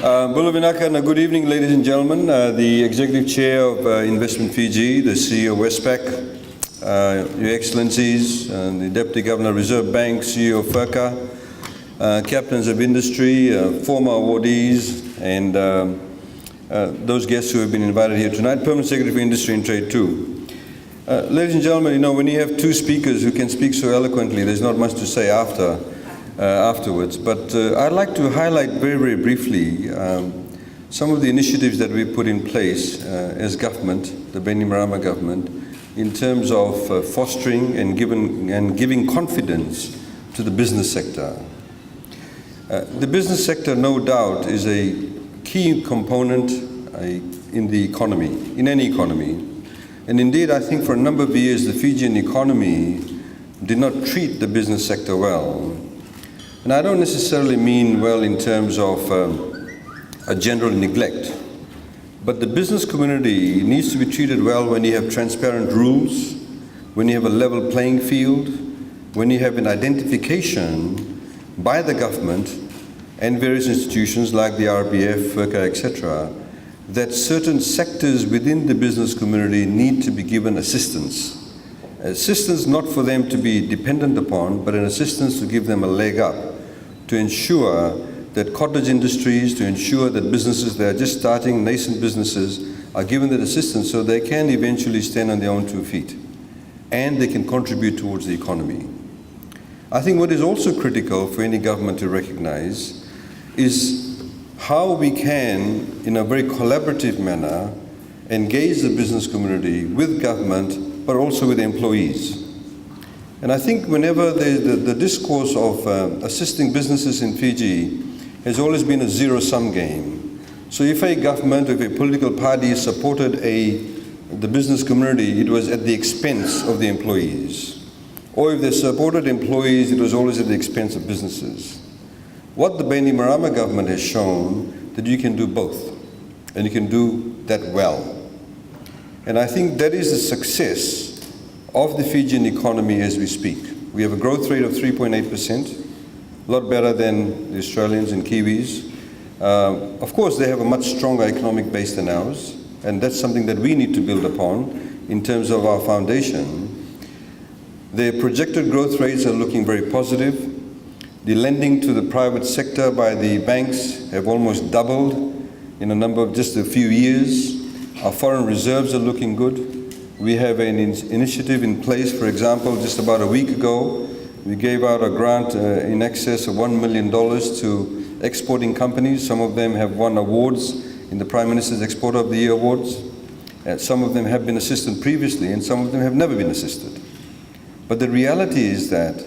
Good evening, ladies and gentlemen. The Executive Chair of Investment Fiji, the CEO of Westpac, Your Excellencies, the Deputy Governor of Reserve Bank, CEO of FIRCA, Captains of Industry, former awardees, and those guests who have been invited here tonight, Permanent Secretary for Industry and Trade too. Ladies and gentlemen, you know, when you have two speakers who can speak so eloquently, there's not much to say afterwards. But I'd like to highlight very, very briefly some of the initiatives that we put in place as government, the Bainimarama government, in terms of fostering and giving confidence to the business sector. The business sector, no doubt, is a key component in the economy, in any economy. And indeed, I think for a number of years, the Fijian economy did not treat the business sector well. And I don't necessarily mean well in terms of a general neglect, but the business community needs to be treated well when you have transparent rules, when you have a level playing field, when you have an identification by the government and various institutions like the RBF, FIRCA, etc., that certain sectors within the business community need to be given assistance. Assistance not for them to be dependent upon, but an assistance to give them a leg up, to ensure that cottage industries, to ensure that businesses that are just starting, nascent businesses, are given that assistance so they can eventually stand on their own 2 feet and they can contribute towards the economy. I think what is also critical for any government to recognize is how we can, in a very collaborative manner, engage the business community with government, but also with employees. And I think whenever the discourse of assisting businesses in Fiji has always been a zero-sum game. So if a government, if a political party supported the business community, it was at the expense of the employees. Or if they supported employees, it was always at the expense of businesses. What the Bainimarama government has shown that you can do both, and you can do that well. And I think that is the success of the Fijian economy as we speak. We have a growth rate of 3.8%, a lot better than the Australians and Kiwis. Of course, they have a much stronger economic base than ours, and that's something that we need to build upon in terms of our foundation. Their projected growth rates are looking very positive. The lending to the private sector by the banks have almost doubled in a number of just a few years. Our foreign reserves are looking good. We have an initiative in place, for example, just about a week ago, we gave out a grant in excess of $1 million to exporting companies. Some of them have won awards in the Prime Minister's Exporter of the Year Awards. Some of them have been assisted previously, and some of them have never been assisted. But the reality is that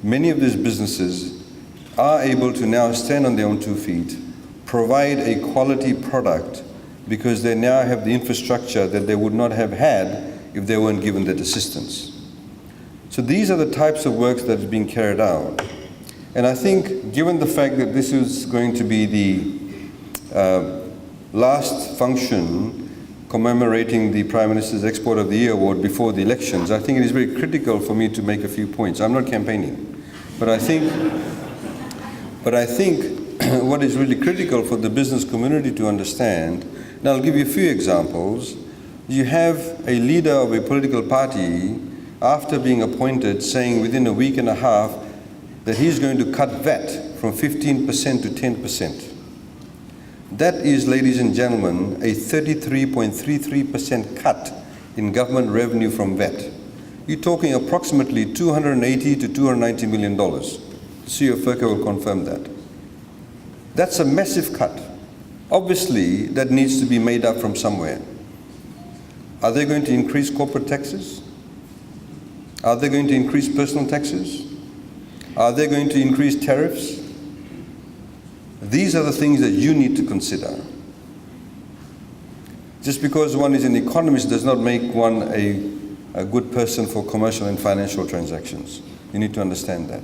many of these businesses are able to now stand on their own 2 feet, provide a quality product, because they now have the infrastructure that they would not have had if they weren't given that assistance. So these are the types of work that is being carried out. And I think, given the fact that this is going to be the last function commemorating the Prime Minister's Exporter of the Year Award before the elections, I think it is very critical for me to make a few points. I'm not campaigning, but I think what is really critical for the business community to understand, and I'll give you a few examples. You have a leader of a political party, after being appointed, saying within a week and a half that he's going to cut VAT from 15% to 10%. That is, ladies and gentlemen, a 33.33% cut in government revenue from VAT. You're talking approximately $280 to $290 million. The CEO of FIRCA will confirm that. That's a massive cut. Obviously, that needs to be made up from somewhere. Are they going to increase corporate taxes? Are they going to increase personal taxes? Are they going to increase tariffs? These are the things that you need to consider. Just because one is an economist does not make one a good person for commercial and financial transactions. You need to understand that.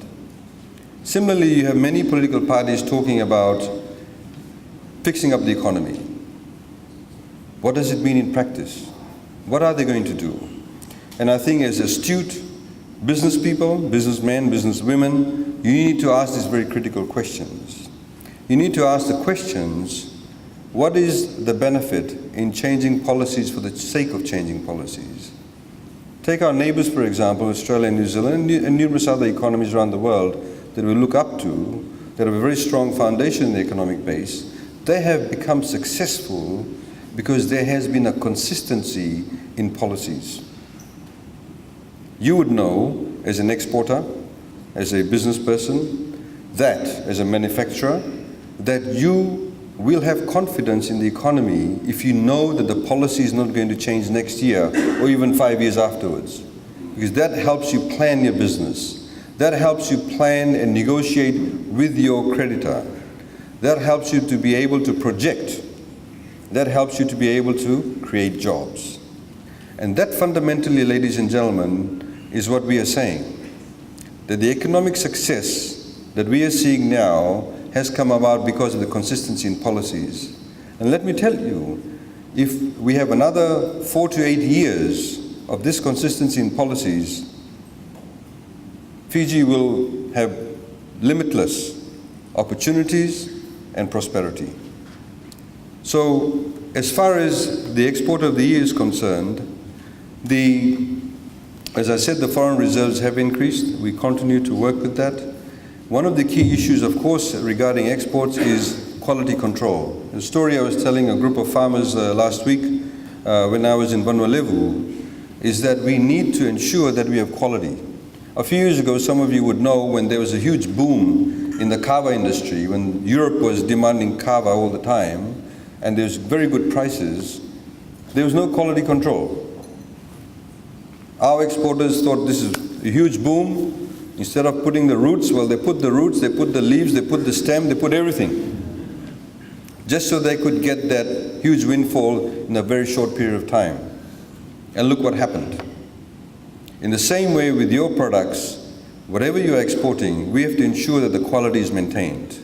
Similarly, you have many political parties talking about fixing up the economy. What does it mean in practice? What are they going to do? And I think as astute business people, businessmen, businesswomen, you need to ask these very critical questions. You need to ask the questions what is the benefit in changing policies for the sake of changing policies? Take our neighbors, for example, Australia and New Zealand, and numerous other economies around the world that we look up to, that have a very strong foundation in the economic base. They have become successful because there has been a consistency in policies. You would know, as an exporter, as a business person, that as a manufacturer, that you will have confidence in the economy if you know that the policy is not going to change next year or even 5 years afterwards. Because that helps you plan your business. That helps you plan and negotiate with your creditor. That helps you to be able to project. That helps you to be able to create jobs. And that fundamentally, ladies and gentlemen, is what we are saying. That the economic success that we are seeing now has come about because of the consistency in policies. And let me tell you, if we have another 4 to 8 years of this consistency in policies, Fiji will have limitless opportunities and prosperity. So, as far as the export of the year is concerned, as I said, the foreign reserves have increased. We continue to work with that. One of the key issues, of course, regarding exports is quality control. The story I was telling a group of farmers last week when I was in Vanuatu is that we need to ensure that we have quality. A few years ago, some of you would know, when there was a huge boom in the kava industry, when Europe was demanding kava all the time, and there's very good prices, there was no quality control. Our exporters thought this is a huge boom. Instead of putting the roots, well, they put the roots, they put the leaves, they put the stem, they put everything. Just so they could get that huge windfall in a very short period of time. And look what happened. In the same way with your products, whatever you're exporting, we have to ensure that the quality is maintained.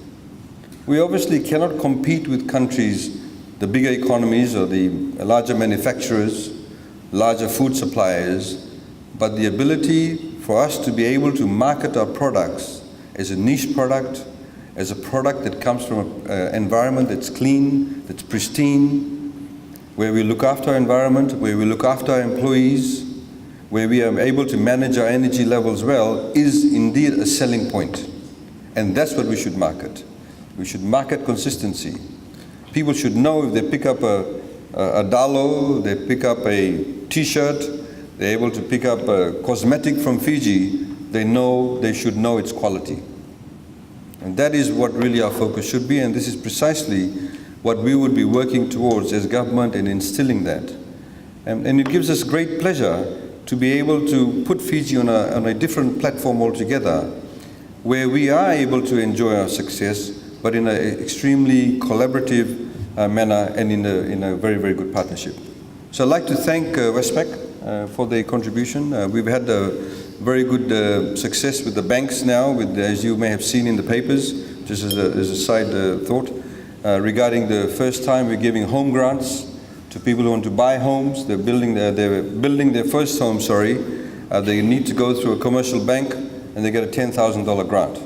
We obviously cannot compete with countries, the bigger economies or the larger manufacturers, larger food suppliers, but the ability for us to be able to market our products as a niche product, as a product that comes from an environment that's clean, that's pristine, where we look after our environment, where we look after our employees, where we are able to manage our energy levels well, is indeed a selling point. And that's what we should market. We should market consistency. People should know if they pick up a dalo, they pick up a t-shirt, they're able to pick up a cosmetic from Fiji, they should know its quality. And that is what really our focus should be, and this is precisely what we would be working towards as government in instilling that. And it gives us great pleasure to be able to put Fiji on a different platform altogether, where we are able to enjoy our success, but in an extremely collaborative manner and in a very, very good partnership. So I'd like to thank Westpac for their contribution. We've had a very good success with the banks now, as you may have seen in the papers, just as a side thought, regarding the first time we're giving home grants to people who want to buy homes. They're building their first home, they need to go through a commercial bank and they get a $10,000 grant.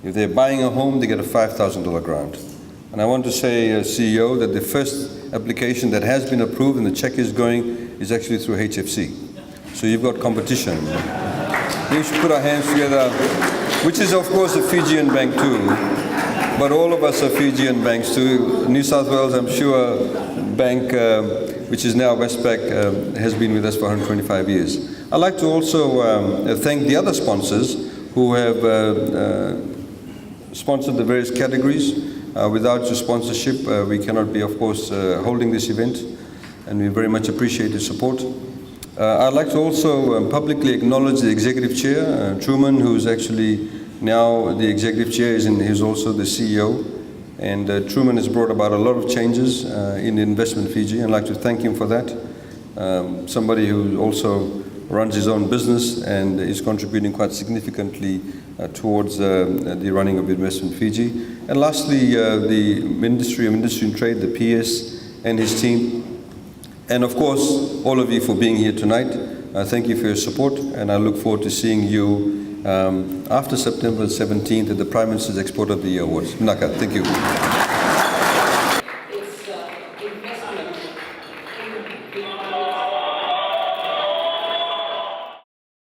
If they're buying a home, they get a $5,000 grant. And I want to say, CEO, that the first application that has been approved and the check is going is actually through HFC. So you've got competition. We should put our hands together, which is of course a Fijian bank too, but all of us are Fijian banks too. New South Wales, I'm sure, bank, which is now Westpac, has been with us for 125 years. I'd like to also thank the other sponsors who have sponsored the various categories. Without your sponsorship, we cannot be, of course, holding this event, and we very much appreciate your support. I'd like to also publicly acknowledge the Executive Chair, Truman, who's actually now the Executive Chair, he's also the CEO, and Truman has brought about a lot of changes in Investment Fiji, and I'd like to thank him for that. Somebody who also runs his own business and is contributing quite significantly towards the running of Investment Fiji. And lastly, the Ministry of Industry and Trade, the PS, and his team. And of course, all of you for being here tonight. Thank you for your support, and I look forward to seeing you after September 17th at the Prime Minister's Export of the Year Awards. Naka, thank you.